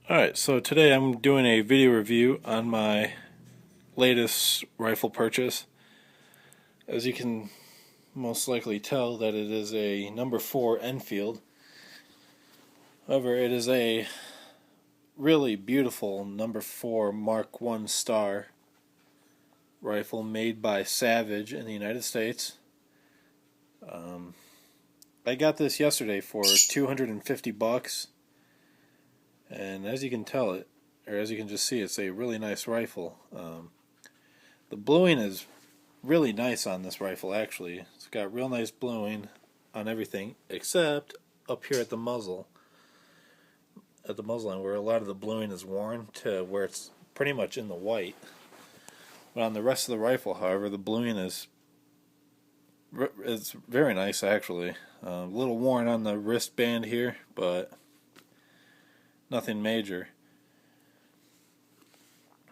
Alright, so today I'm doing a video review on my latest rifle purchase. As you can most likely tell, that it is a number 4 Enfield. However, it is a really beautiful number 4 Mark 1 Star rifle made by Savage in the United States. I got this yesterday for $250. And as you can tell as you can just see, it's a really nice rifle. The bluing is really nice on this rifle, actually. It's got real nice bluing on everything, except up here at the muzzle. At the muzzle line, where a lot of the bluing is worn to where it's pretty much in the white. But on the rest of the rifle, however, the bluing is very nice, actually. A little worn on the wristband here, but nothing major.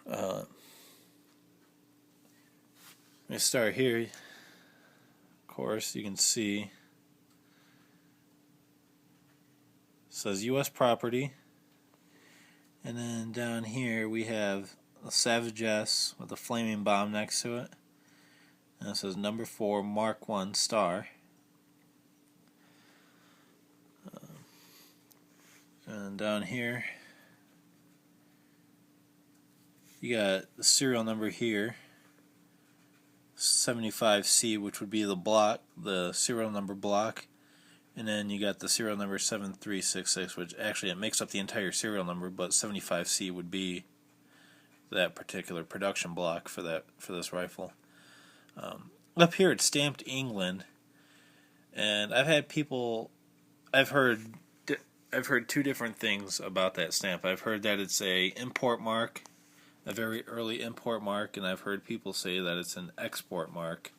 Let me start here. Of course, you can see it says U.S. property, and then down here we have a Savage S with a flaming bomb next to it, and it says number 4 Mark 1 Star. And down here you got the serial number here, 75C, which would be the serial number block, and then you got the serial number 7366, which actually it makes up the entire serial number, but 75C would be that particular production block for this rifle. Up here it's stamped England, and I've heard two different things about that stamp. I've heard that it's a import mark, a very early import mark, and I've heard people say that it's an export mark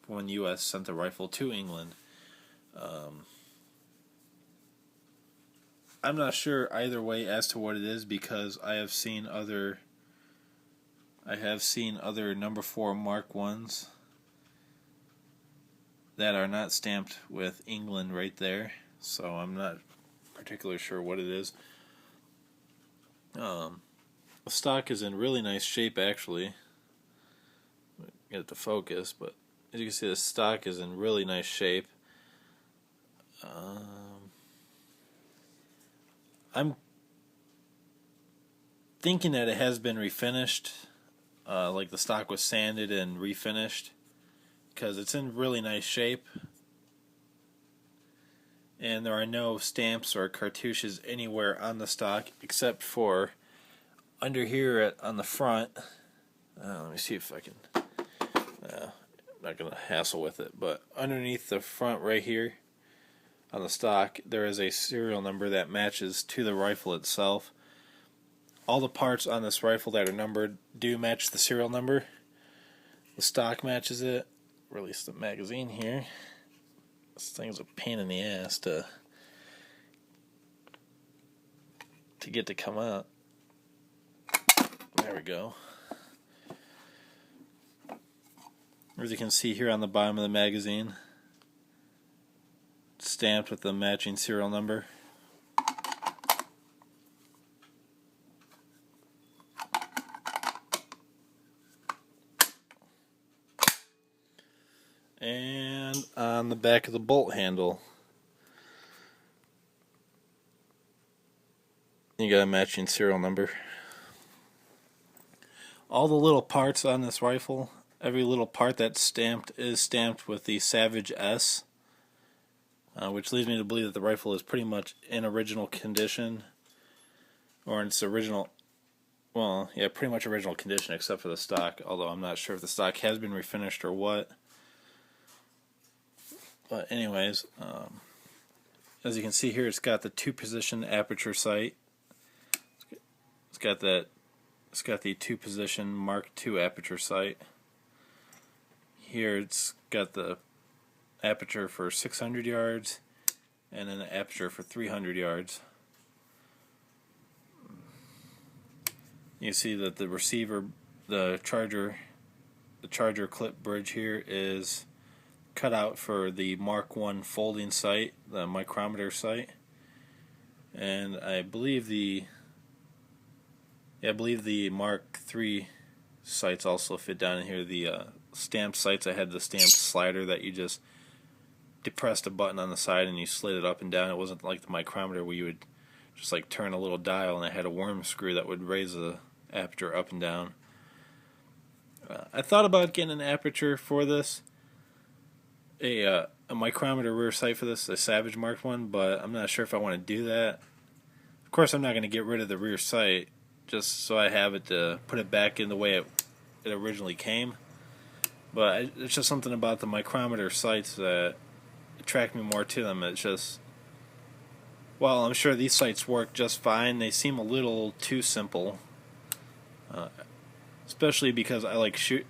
for when the U.S. sent the rifle to England. I'm not sure either way as to what it is, because I have seen other number 4 Mark 1s that are not stamped with England right there, so I'm not particularly sure what it is. The stock is in really nice shape, actually. Get it to focus, but as you can see, the stock is in really nice shape. I'm thinking that it has been refinished, like the stock was sanded and refinished, because it's in really nice shape. And there are no stamps or cartouches anywhere on the stock except for under here on the front. Let me see if I can. I'm not going to hassle with it, but underneath the front right here on the stock, there is a serial number that matches to the rifle itself. All the parts on this rifle that are numbered do match the serial number. The stock matches it. Release the magazine here. This thing's a pain in the ass to get to come out. There we go. As you can see here on the bottom of the magazine, it's stamped with the matching serial number. And on the back of the bolt handle, you got a matching serial number. All the little parts on this rifle, every little part that's stamped is stamped with the Savage S, which leads me to believe that the rifle is pretty much in original condition, or in its original, well, yeah, pretty much original condition except for the stock, although I'm not sure if the stock has been refinished or what. But anyways, as you can see here, it's got the 2-position aperture sight. It's got the 2-position Mark II aperture sight. Here it's got the aperture for 600 yards and then the aperture for 300 yards. You see that the receiver, the charger clip bridge here is cut out for the Mark I folding sight, the micrometer sight, and I believe the Yeah, I believe the Mark III sights also fit down in here. The stamped sights, I had the stamped slider that you just depressed a button on the side and you slid it up and down. It wasn't like the micrometer where you would just like turn a little dial and it had a worm screw that would raise the aperture up and down. I thought about getting an aperture for this, a micrometer rear sight for this, a Savage Mark 1, but I'm not sure if I want to do that. Of course, I'm not going to get rid of the rear sight just so I have it to put it back in the way it originally came. But it's just something about the micrometer sights that attract me more to them. It's just, well, I'm sure these sights work just fine. They seem a little too simple, especially because I like shoot.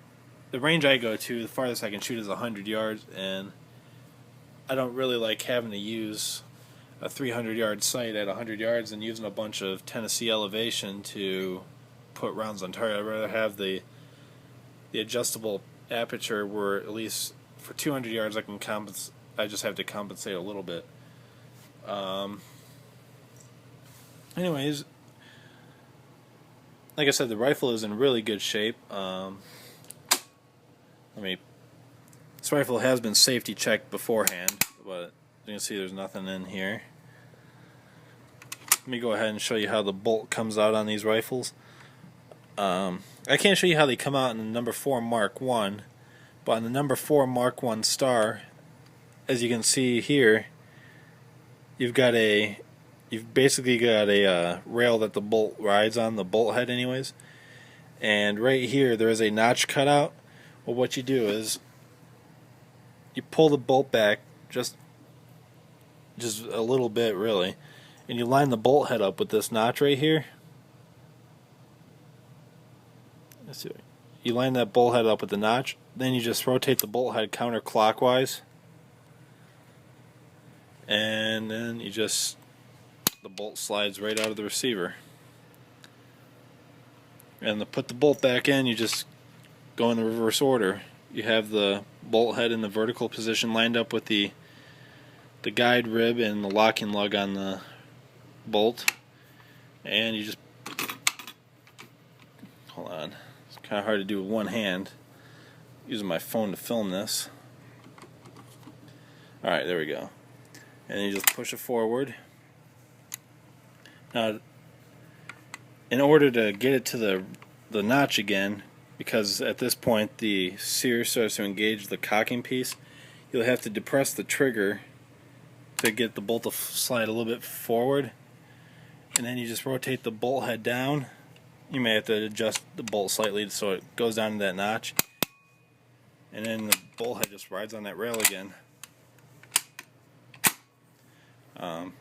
The range I go to, the farthest I can shoot is 100 yards, and I don't really like having to use a 300-yard sight at 100 yards and using a bunch of Tennessee elevation to put rounds on target. I'd rather have the adjustable aperture where at least for 200 yards I just have to compensate a little bit. Anyways, like I said, the rifle is in really good shape. This rifle has been safety checked beforehand, but you can see there's nothing in here. Let me go ahead and show you how the bolt comes out on these rifles. I can't show you how they come out in the number 4 Mark 1, but on the number 4 Mark 1 Star, as you can see here, you've basically got a rail that the bolt rides on, the bolt head anyways, and right here there is a notch cut out. Well, what you do is you pull the bolt back just a little bit really, and you line the bolt head up with this notch right here. Let's see. You line that bolt head up with the notch, then you just rotate the bolt head counterclockwise, and then the bolt slides right out of the receiver. And to put the bolt back in, you just go in the reverse order. You have the bolt head in the vertical position lined up with the guide rib and the locking lug on the bolt, and you just hold on. It's kind of hard to do with one hand. I'm using my phone to film this. Alright, there we go. And you just push it forward. Now, in order to get it to the notch again, because at this point the sear starts to engage the cocking piece, you'll have to depress the trigger to get the bolt to slide a little bit forward, and then you just rotate the bolt head down. You may have to adjust the bolt slightly so it goes down to that notch, and then the bolt head just rides on that rail again.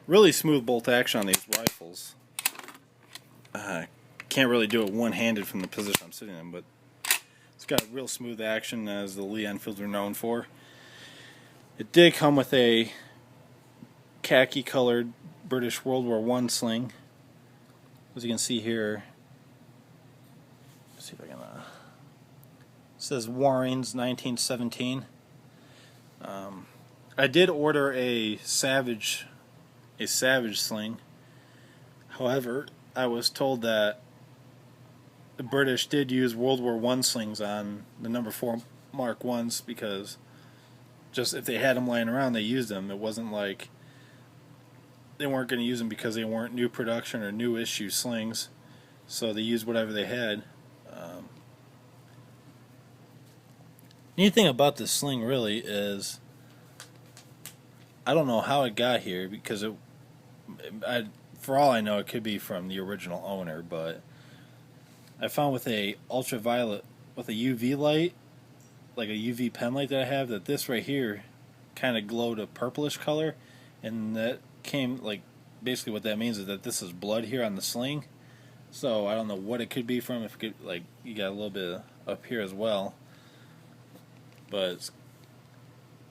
Really smooth bolt action on these rifles. Can't really do it one-handed from the position I'm sitting in, but it's got real smooth action, as the Lee Enfields are known for. It did come with a khaki-colored British World War I sling. As you can see here, let's see if I can. It says Warrings 1917. I did order a Savage sling. However, I was told that the British did use World War I slings on the number 4 Mark 1s, because just if they had them lying around, they used them. It wasn't like they weren't going to use them because they weren't new production or new issue slings, so they used whatever they had. Neat thing about this sling really is, I don't know how it got here, because for all I know, it could be from the original owner, but I found with a ultraviolet, with a UV light, like a UV pen light that I have, that this right here kind of glowed a purplish color, and that came, like, basically what that means is that this is blood here on the sling. So I don't know what it could be from, if it could, like, you got a little bit up here as well, but it's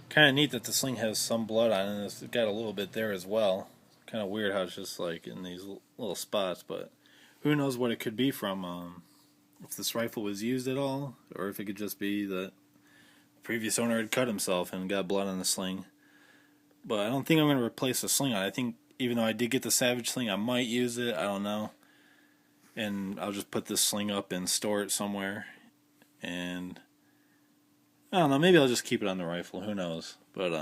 kind of neat that the sling has some blood on it, and it's got a little bit there as well. Kind of weird how it's just like in these little spots, but who knows what it could be from, if this rifle was used at all, or if it could just be that the previous owner had cut himself and got blood on the sling. But I don't think I'm going to replace the sling on it. I think even though I did get the Savage sling, I might use it. I don't know. and I'll just put this sling up and store it somewhere. And I don't know, maybe I'll just keep it on the rifle. Who knows? But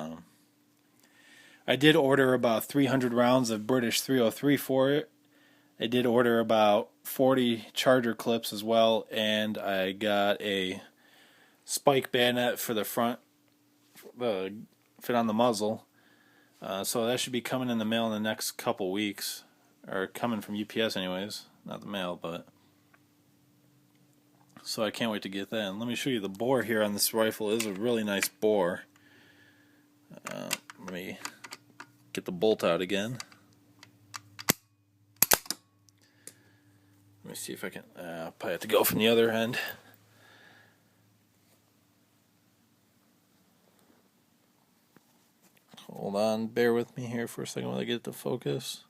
I did order about 300 rounds of British 303 for it. I did order about 40 charger clips as well, and I got a spike bayonet for the front, fit on the muzzle. So that should be coming in the mail in the next couple weeks, or coming from UPS anyways, not the mail, but so I can't wait to get that. And let me show you the bore here on this rifle. It is a really nice bore. Let me get the bolt out again. Let me see if I can, probably have to go from the other end. Hold on, bear with me here for a second while I get it to focus.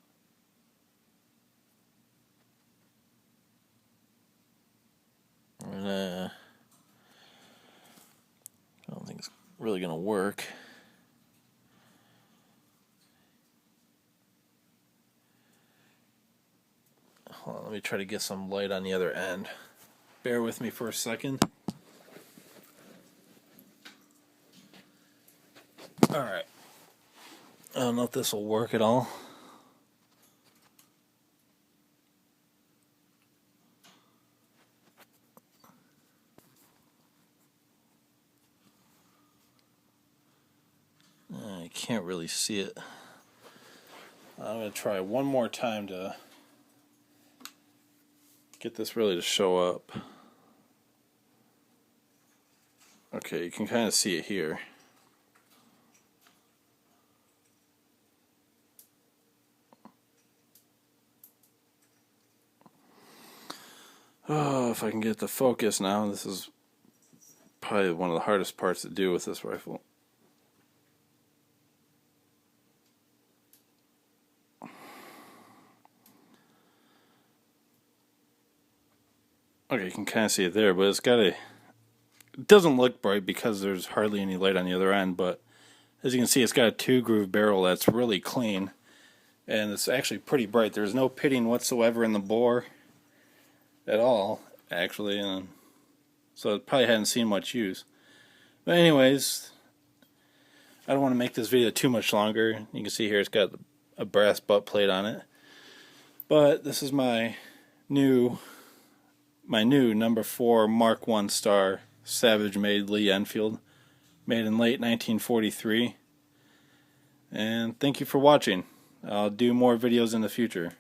And, I don't think it's really going to work. Hold on, let me try to get some light on the other end. Bear with me for a second. Alright. I don't know if this will work at all. I can't really see it. I'm going to try one more time to get this really to show up. Okay, you can kind of see it here. Oh, if I can get the focus now. This is probably one of the hardest parts to do with this rifle. Okay, you can kind of see it there, but it's got a... It doesn't look bright because there's hardly any light on the other end, but as you can see, it's got a 2-groove barrel that's really clean, and it's actually pretty bright. There's no pitting whatsoever in the bore at all, actually, and so it probably hadn't seen much use. But anyways, I don't want to make this video too much longer. You can see here it's got a brass butt plate on it. But this is my new number 4 Mark 1 Star Savage made Lee Enfield, made in late 1943. And thank you for watching. I'll do more videos in the future.